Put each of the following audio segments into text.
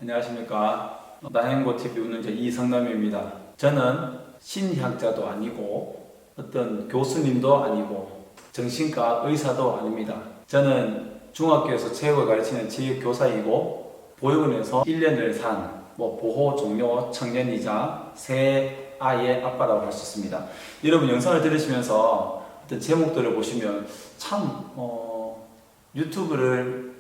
안녕하십니까. 나행고TV 운영자 이성남입니다. 저는 심리학자도 아니고 어떤 교수님도 아니고 정신과 의사도 아닙니다. 저는 중학교에서 체육을 가르치는 체육교사이고 보육원에서 1년을 산 보호 종료 청년이자 새 아이의 아빠라고 할 수 있습니다. 여러분 영상을 들으시면서 어떤 제목들을 보시면 참 유튜브를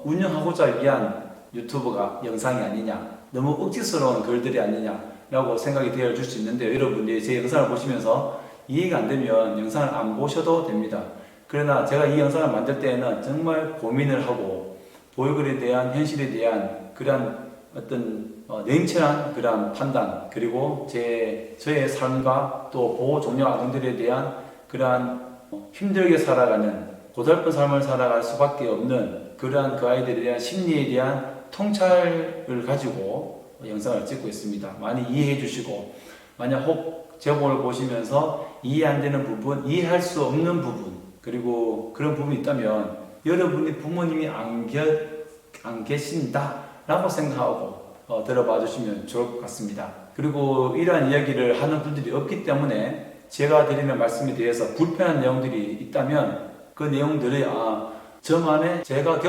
운영하고자 위한 유튜브가 영상이 아니냐, 너무 억지스러운 글들이 아니냐 라고 생각이 되어줄 수 있는데, 여러분들이 제 영상을 보시면서 이해가 안 되면 영상을 안 보셔도 됩니다. 그러나 제가 이 영상을 만들 때에는 정말 고민을 하고 보육원에 대한 현실에 대한 그러한 어떤 냉철한 그러한 판단, 그리고 저의 삶과 또 보호 종료 아동들에 대한 그러한 힘들게 살아가는 고달픈 삶을 살아갈 수밖에 없는 그러한 그 아이들에 대한 심리에 대한 통찰을 가지고 영상을 찍고 있습니다. 많이 이해해 주시고, 만약 혹 제목을 보시면서 이해 안 되는 부분, 이해할 수 없는 부분, 그리고 그런 부분이 있다면 여러분이 부모님이 안 계신다 라고 생각하고 들어봐 주시면 좋을 것 같습니다. 그리고 이러한 이야기를 하는 분들이 없기 때문에 제가 드리는 말씀에 대해서 불편한 내용들이 있다면 그 내용들이 저만의 제가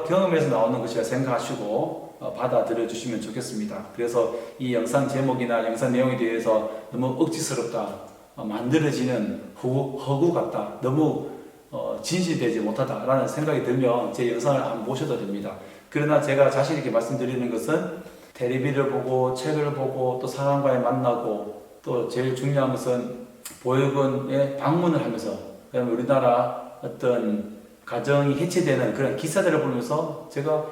경험에서 나오는 것이라 생각하시고 받아들여 주시면 좋겠습니다. 그래서 이 영상 제목이나 영상 내용에 대해서 너무 억지스럽다, 만들어지는 허구 같다, 너무 진실되지 못하다 라는 생각이 들면 제 영상을 안 보셔도 됩니다. 그러나 제가 자신 있게 말씀드리는 것은 텔레비를 보고 책을 보고 또 사람과의 만나고, 또 제일 중요한 것은 보육원에 방문을 하면서, 그다음에 우리나라 어떤 가정이 해체되는 그런 기사들을 보면서 제가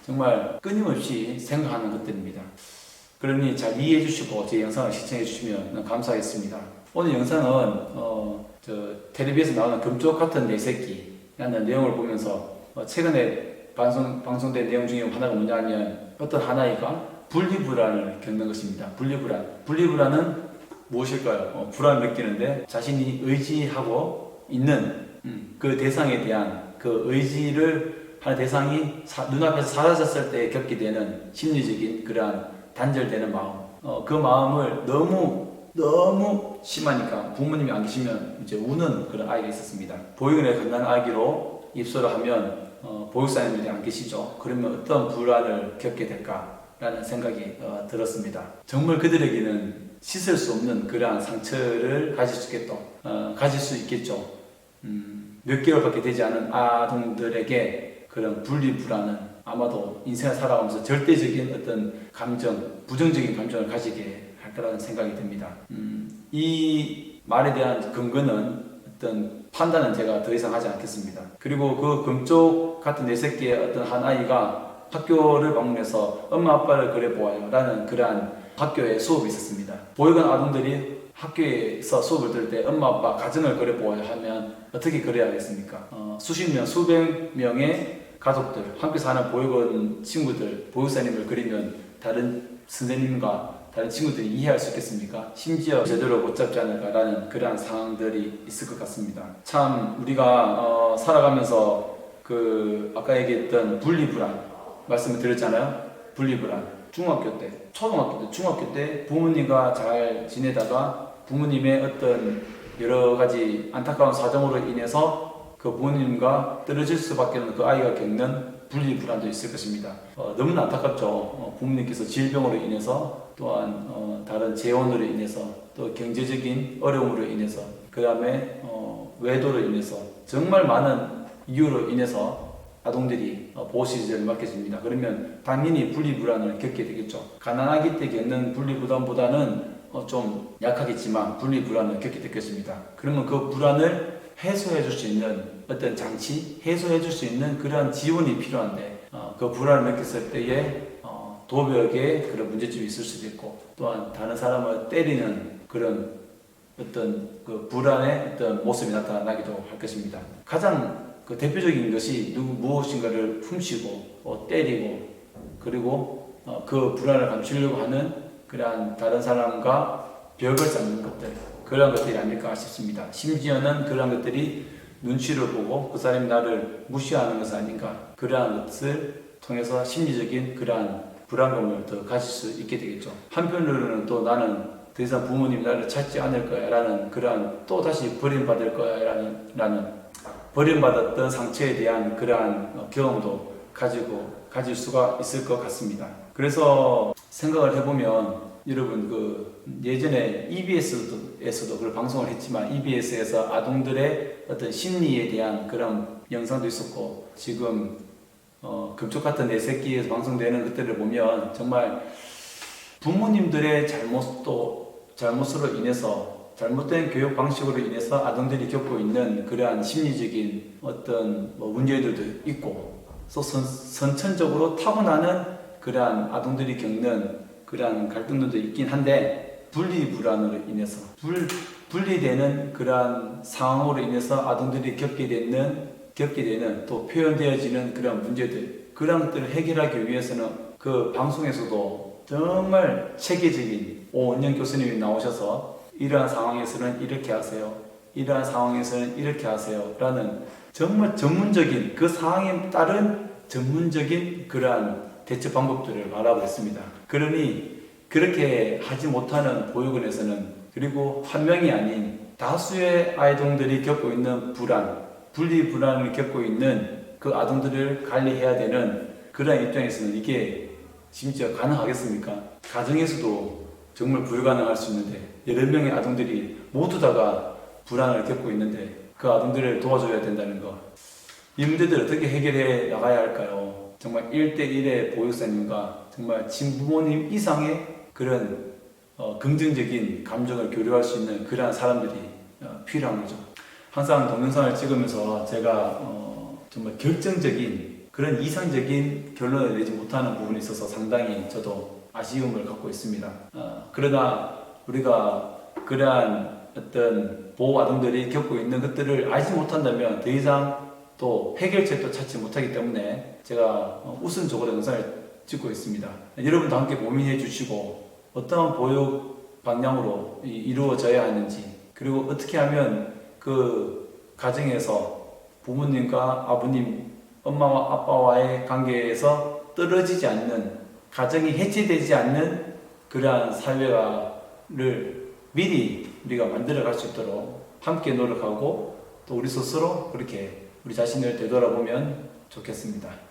정말 끊임없이 생각하는 것들입니다. 그러니 잘 이해해 주시고 제 영상을 시청해 주시면 감사하겠습니다. 오늘 영상은 텔레비에서 나오는 금쪽 같은 내 새끼라는 내용을 보면서 최근에 방송된 내용 중에 하나가 뭐냐면, 어떤 한 아이가 분리불안을 겪는 것입니다. 분리불안은 무엇일까요? 불안을 느끼는데 자신이 의지하고 있는 그 대상에 대한 그 의지를 하는 대상이 눈앞에서 사라졌을 때 겪게 되는 심리적인 그러한 단절되는 마음, 그 마음을 너무 심하니까 부모님이 안 계시면 이제 우는 그런 아이가 있었습니다. 보육원에 간다는 아기로 입소를 하면 보육사님들이 안 계시죠. 그러면 어떤 불안을 겪게 될까라는 생각이 들었습니다. 정말 그들에게는 씻을 수 없는 그러한 상처를 가질 수 있겠죠. 몇 개월밖에 되지 않은 아동들에게 그런 분리불안은 아마도 인생을 살아가면서 절대적인 어떤 부정적인 감정을 가지게 할 거라는 생각이 듭니다. 이 말에 대한 근거는 어떤 판단은 제가 더 이상 하지 않겠습니다. 그리고 그 금쪽 같은 내 새끼의 어떤 한 아이가 학교를 방문해서 엄마 아빠를 그래 보아요 라는 그러한 학교에 수업이 있었습니다. 보육원 아동들이 학교에서 수업을 들을 때 엄마 아빠 가정을 그려 보아야 하면 어떻게 그려야 하겠습니까? 수백 명의 가족들, 함께 사는 보육원 친구들, 보육사님을 그리면 다른 선생님과 다른 친구들이 이해할 수 있겠습니까? 심지어 제대로 못 잡지 않을까라는 그러한 상황들이 있을 것 같습니다. 참 우리가 살아가면서 아까 얘기했던 분리불안 말씀을 드렸잖아요. 분리불안. 중학교 때, 중학교 때 부모님과 잘 지내다가 부모님의 어떤 여러 가지 안타까운 사정으로 인해서 그 부모님과 떨어질 수밖에 없는 그 아이가 겪는 분리불안도 있을 것입니다. 너무나 안타깝죠. 부모님께서 질병으로 인해서, 또한 다른 재혼으로 인해서, 또 경제적인 어려움으로 인해서, 그 다음에 외도로 인해서, 정말 많은 이유로 인해서 아동들이 보호시설을 맡게 됩니다. 그러면 당연히 분리불안을 겪게 되겠죠. 가난하기 때 겪는 분리불안보다는 좀 약하겠지만 분리불안을 겪게 되겠습니다. 그러면 그 불안을 해소해 줄 수 있는 어떤 장치, 해소해 줄 수 있는 그러한 지원이 필요한데, 그 불안을 느꼈을 때에 도벽에 그런 문제점이 있을 수도 있고, 또한 다른 사람을 때리는 그런 어떤 그 불안의 어떤 모습이 나타나기도 할 것입니다. 가장 대표적인 것이 무엇인가를 훔치고 때리고, 그리고 그 불안을 감추려고 하는 그러한 다른 사람과 벽을 쌓는 것들, 그런 것들이 아닐까 싶습니다. 심지어는 그런 것들이 눈치를 보고 그 사람이 나를 무시하는 것은 아닌가, 그러한 것을 통해서 심리적인 그러한 불안감을 더 가질 수 있게 되겠죠. 한편으로는 또 나는 더 이상 부모님이 나를 찾지 않을 거야 라는 그러한 또 다시 버림받을 거야 라는 버림받았던 상처에 대한 그러한 경험도 가질 수가 있을 것 같습니다. 그래서 생각을 해보면 여러분 예전에 EBS에서도 그걸 방송을 했지만 EBS에서 아동들의 어떤 심리에 대한 그런 영상도 있었고 지금 금쪽 같은 내 새끼에서 방송되는 것들을 보면 정말 부모님들의 잘못으로 인해서 잘못된 교육 방식으로 인해서 아동들이 겪고 있는 그러한 심리적인 어떤 문제들도 있고 선천적으로 타고나는 그러한 아동들이 겪는 그러한 갈등들도 있긴 한데 분리불안으로 인해서 분리되는 그러한 상황으로 인해서 아동들이 겪게 되는 또 표현되어지는 그런 문제들 그런 것들을 해결하기 위해서는 그 방송에서도 정말 체계적인 오은영 교수님이 나오셔서 이러한 상황에서는 이렇게 하세요. 이러한 상황에서는 이렇게 하세요. 라는 정말 전문적인 그 상황에 따른 전문적인 그러한 대처 방법들을 말하고 있습니다. 그러니 그렇게 하지 못하는 보육원에서는 그리고 한 명이 아닌 다수의 아이들이 겪고 있는 분리불안을 겪고 있는 그 아동들을 관리해야 되는 그런 입장에서는 이게 진짜 가능하겠습니까? 가정에서도 정말 불가능할 수 있는데 여러 명의 아동들이 모두 다가 불안을 겪고 있는데 그 아동들을 도와줘야 된다는 거. 이 문제들을 어떻게 해결해 나가야 할까요? 정말 1대1의 보육사님과 정말 친부모님 이상의 그런 긍정적인 감정을 교류할 수 있는 그러한 사람들이 필요한 거죠. 항상 동영상을 찍으면서 제가 정말 결정적인 그런 이상적인 결론을 내지 못하는 부분에 있어서 상당히 저도 아쉬움을 갖고 있습니다. 그러나 우리가 그러한 어떤 보호 아동들이 겪고 있는 것들을 알지 못한다면 더 이상 또 해결책도 찾지 못하기 때문에 제가 우선적으로 영상을 찍고 있습니다. 여러분도 함께 고민해 주시고 어떠한 보육 방향으로 이루어져야 하는지 그리고 어떻게 하면 그 가정에서 부모님과 아버님, 엄마와 아빠와의 관계에서 떨어지지 않는 가정이 해체되지 않는 그러한 사회를 미리 우리가 만들어 갈 수 있도록 함께 노력하고 또 우리 스스로 그렇게 우리 자신을 되돌아보면 좋겠습니다.